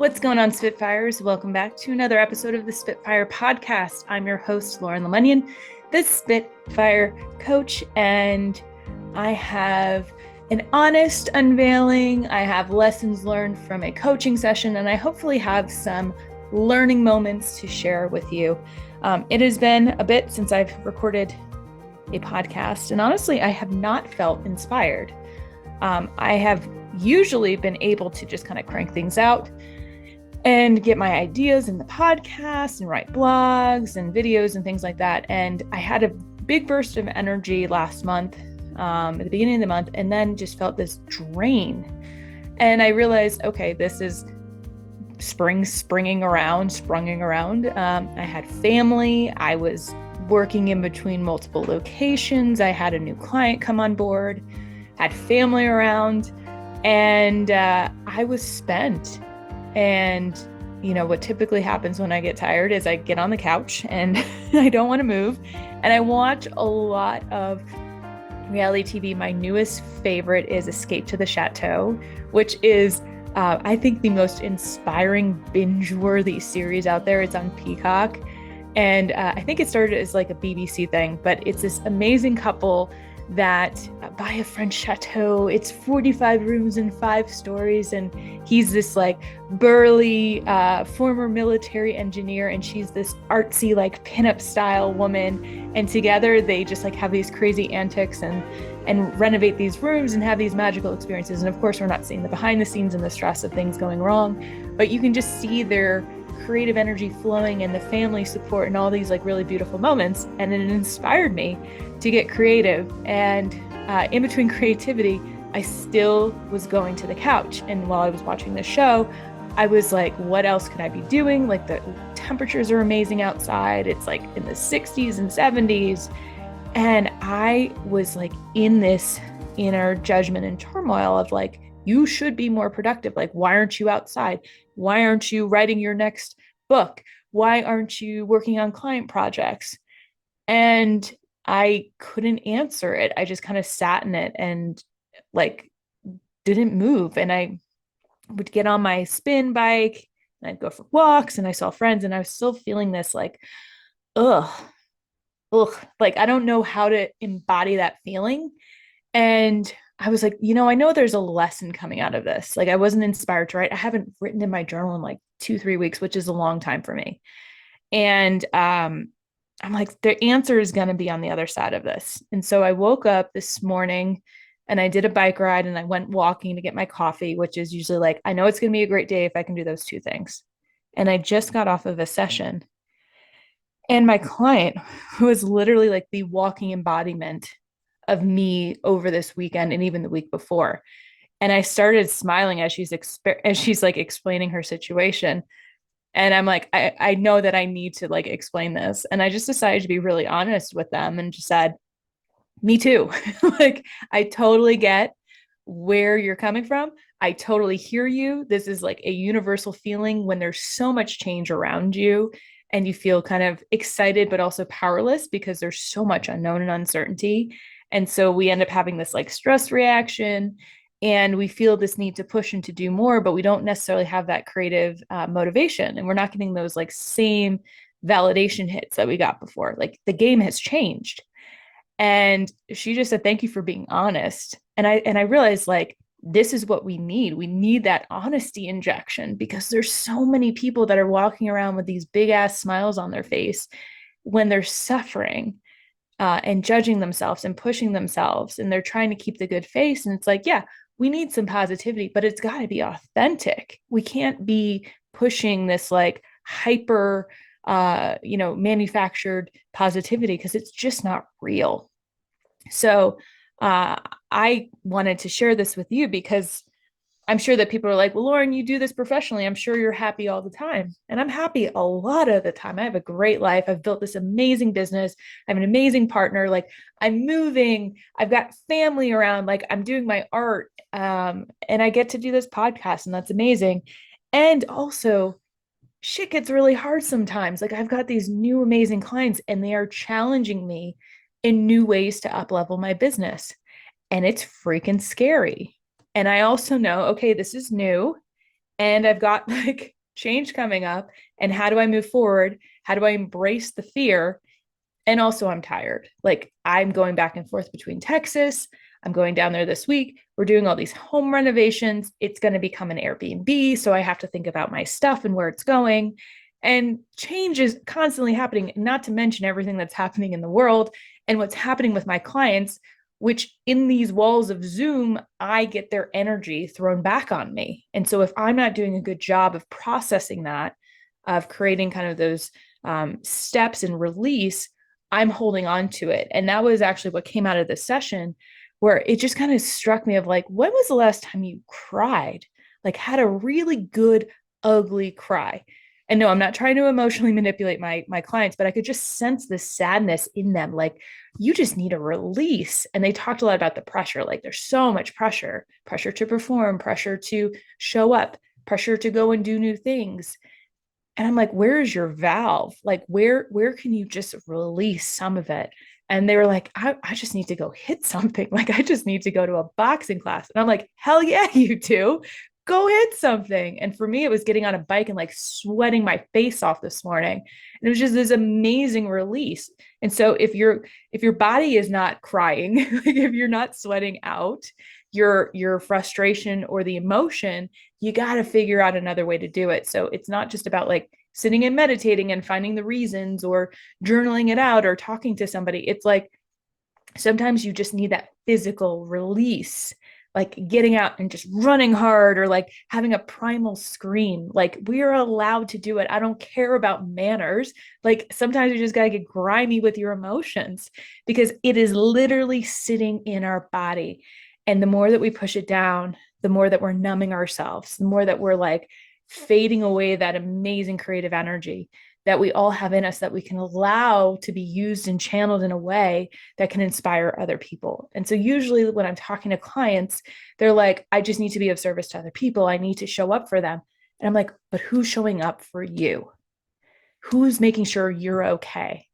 What's going on, Spitfires? Welcome back to another episode of the Spitfire Podcast. I'm your host, Lauren Lemunion, the Spitfire Coach, and I have an honest unveiling. I have lessons learned from a coaching session, and I hopefully have some learning moments to share with you. It has been a bit since I've recorded a podcast, and honestly, I have not felt inspired. I have usually been able to just kind of crank things out and get my ideas in the podcast and write blogs and videos and things like that. And I had a big burst of energy last month, at the beginning of the month, and then just felt this drain. And I realized, okay, this is sprunging around. I had family. I was working in between multiple locations. I had a new client come on board, had family around, and I was spent. And, what typically happens when I get tired is I get on the couch and I don't want to move. And I watch a lot of reality TV. My newest favorite is Escape to the Chateau, which is, I think, the most inspiring binge-worthy series out there. It's on Peacock. And I think it started as like a BBC thing, but it's this amazing couple that buy a French chateau. It's 45 rooms and 5 stories. And he's this like burly former military engineer, and she's this artsy like pinup style woman. And together they just like have these crazy antics and renovate these rooms and have these magical experiences. And of course, we're not seeing the behind the scenes and the stress of things going wrong, but you can just see their creative energy flowing and the family support and all these like really beautiful moments. And it inspired me to get creative. And in between creativity, I still was going to the couch. And while I was watching the show, I was like, what else could I be doing? Like, the temperatures are amazing outside. It's like in the 60s and 70s. And I was like in this inner judgment and turmoil of like, you should be more productive. Like, why aren't you outside? Why aren't you writing your next book? Why aren't you working on client projects? And I couldn't answer it. I just kind of sat in it and like didn't move. And I would get on my spin bike and I'd go for walks and I saw friends, and I was still feeling this like, ugh, like I don't know how to embody that feeling. And I was like, I know there's a lesson coming out of this. Like, I wasn't inspired to write. I haven't written in my journal in like 2-3 weeks, which is a long time for me. And I'm like, the answer is going to be on the other side of this. And so I woke up this morning and I did a bike ride and I went walking to get my coffee, which is usually like, I know it's going to be a great day if I can do those two things. And I just got off of a session. And my client, who is literally like the walking embodiment of me over this weekend and even the week before. And I started smiling as she's like explaining her situation. And I'm like, I know that I need to like explain this. And I just decided to be really honest with them and just said, me too. Like, I totally get where you're coming from. I totally hear you. This is like a universal feeling when there's so much change around you and you feel kind of excited, but also powerless because there's so much unknown and uncertainty. And so we end up having this like stress reaction and we feel this need to push and to do more, but we don't necessarily have that creative motivation. And we're not getting those like same validation hits that we got before. Like, the game has changed. And she just said, thank you for being honest. And I realized like, this is what we need. We need that honesty injection because there's so many people that are walking around with these big ass smiles on their face when they're suffering and judging themselves and pushing themselves, and they're trying to keep the good face. And it's like, yeah, we need some positivity, but it's got to be authentic. We can't be pushing this like hyper, manufactured positivity because it's just not real. So I wanted to share this with you because I'm sure that people are like, well, Lauren, you do this professionally. I'm sure you're happy all the time. And I'm happy a lot of the time. I have a great life. I've built this amazing business. I have an amazing partner. Like, I'm moving. I've got family around. Like, I'm doing my art. And I get to do this podcast, and that's amazing. And also, shit gets really hard sometimes. Like, I've got these new amazing clients and they are challenging me in new ways to up level my business. And it's freaking scary. And I also know, okay, this is new and I've got like change coming up. And how do I move forward? How do I embrace the fear? And also, I'm tired. Like, I'm going back and forth between Texas. I'm going down there this week. We're doing all these home renovations. It's going to become an Airbnb. So I have to think about my stuff and where it's going. And change is constantly happening, not to mention everything that's happening in the world and what's happening with my clients, which in these walls of Zoom, I get their energy thrown back on me. And so if I'm not doing a good job of processing that, of creating kind of those steps and release, I'm holding on to it. And that was actually what came out of this session, where it just kind of struck me of like, when was the last time you cried? Like, had a really good, ugly cry. And no, I'm not trying to emotionally manipulate my clients, but I could just sense the sadness in them. Like, you just need a release. And they talked a lot about the pressure. Like, there's so much pressure, pressure to perform, pressure to show up, pressure to go and do new things. And I'm like, where's your valve? Like, where can you just release some of it? And they were like, I just need to go hit something. Like, I just need to go to a boxing class. And I'm like, hell yeah, you do. Go hit something. And for me, it was getting on a bike and like sweating my face off this morning. And it was just this amazing release. And so if your body is not crying, like if you're not sweating out your frustration or the emotion, you got to figure out another way to do it. So it's not just about like sitting and meditating and finding the reasons or journaling it out or talking to somebody. It's like sometimes you just need that physical release, like getting out and just running hard or like having a primal scream. Like, we're allowed to do it. I don't care about manners. Like, sometimes you just got to get grimy with your emotions because it is literally sitting in our body. And the more that we push it down, the more that we're numbing ourselves, the more that we're like fading away that amazing creative energy that we all have in us that we can allow to be used and channeled in a way that can inspire other people. And so usually when I'm talking to clients, they're like, I just need to be of service to other people. I need to show up for them. And I'm like, but who's showing up for you? Who's making sure you're okay?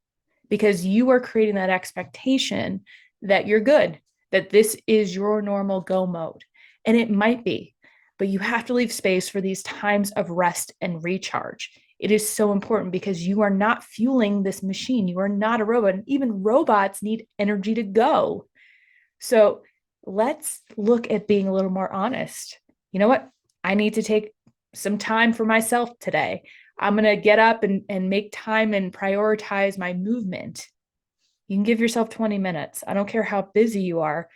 Because you are creating that expectation that you're good, that this is your normal go mode. And it might be, but you have to leave space for these times of rest and recharge. It is so important because you are not fueling this machine. You are not a robot. And even robots need energy to go. So let's look at being a little more honest. You know what? I need to take some time for myself today. I'm going to get up and make time and prioritize my movement. You can give yourself 20 minutes. I don't care how busy you are.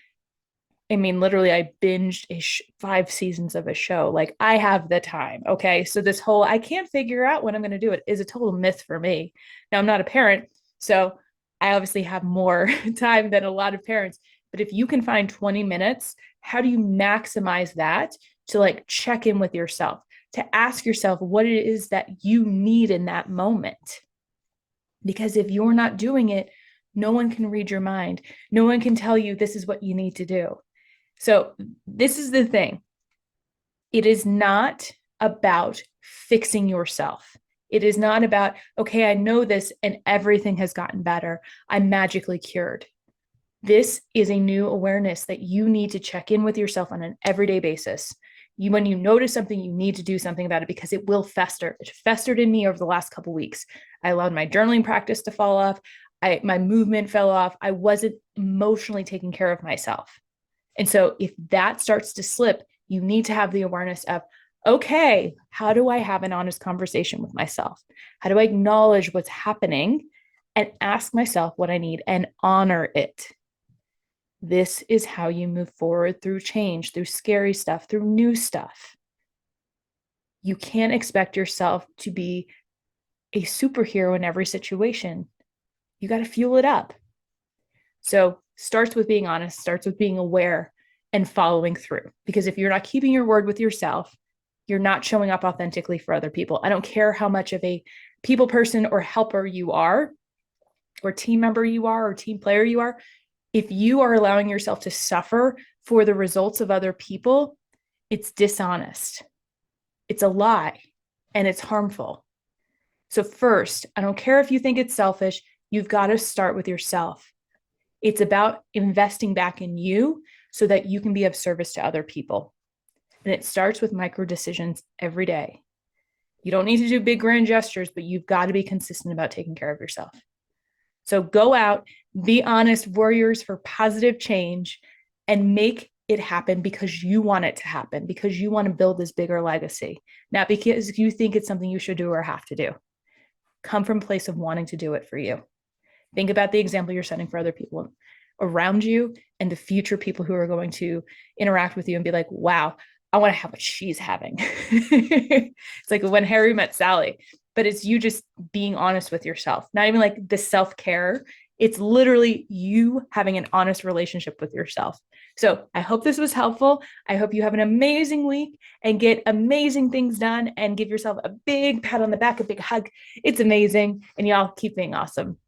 I mean, literally, I binged 5 seasons of a show. Like, I have the time. Okay. So, this whole I can't figure out when I'm going to do it is a total myth for me. Now, I'm not a parent. So, I obviously have more time than a lot of parents. But if you can find 20 minutes, how do you maximize that to like check in with yourself, to ask yourself what it is that you need in that moment? Because if you're not doing it, no one can read your mind. No one can tell you this is what you need to do. So, this is the thing. It is not about fixing yourself. It is not about, okay, I know this and everything has gotten better. I'm magically cured. This is a new awareness that you need to check in with yourself on an everyday basis. When you notice something, you need to do something about it because it will fester. It festered in me over the last couple of weeks. I allowed my journaling practice to fall off. My movement fell off. I wasn't emotionally taking care of myself. And so if that starts to slip, you need to have the awareness of, okay, how do I have an honest conversation with myself? How do I acknowledge what's happening and ask myself what I need and honor it? This is how you move forward through change, through scary stuff, through new stuff. You can't expect yourself to be a superhero in every situation. You got to fuel it up. So starts with being honest, starts with being aware and following through. Because if you're not keeping your word with yourself, you're not showing up authentically for other people. I don't care how much of a people person or helper you are, or team member you are, or team player you are. If you are allowing yourself to suffer for the results of other people, it's dishonest. It's a lie and it's harmful. So first, I don't care if you think it's selfish, you've got to start with yourself. It's about investing back in you so that you can be of service to other people. And it starts with micro decisions every day. You don't need to do big grand gestures, but you've got to be consistent about taking care of yourself. So go out, be honest warriors for positive change, and make it happen because you want it to happen, because you want to build this bigger legacy, not because you think it's something you should do or have to do. Come from a place of wanting to do it for you. Think about the example you're setting for other people around you and the future people who are going to interact with you and be like, wow, I want to have what she's having. It's like when Harry met Sally, but it's you just being honest with yourself, not even like the self-care. It's literally you having an honest relationship with yourself. So I hope this was helpful. I hope you have an amazing week and get amazing things done and give yourself a big pat on the back, a big hug. It's amazing. And y'all keep being awesome.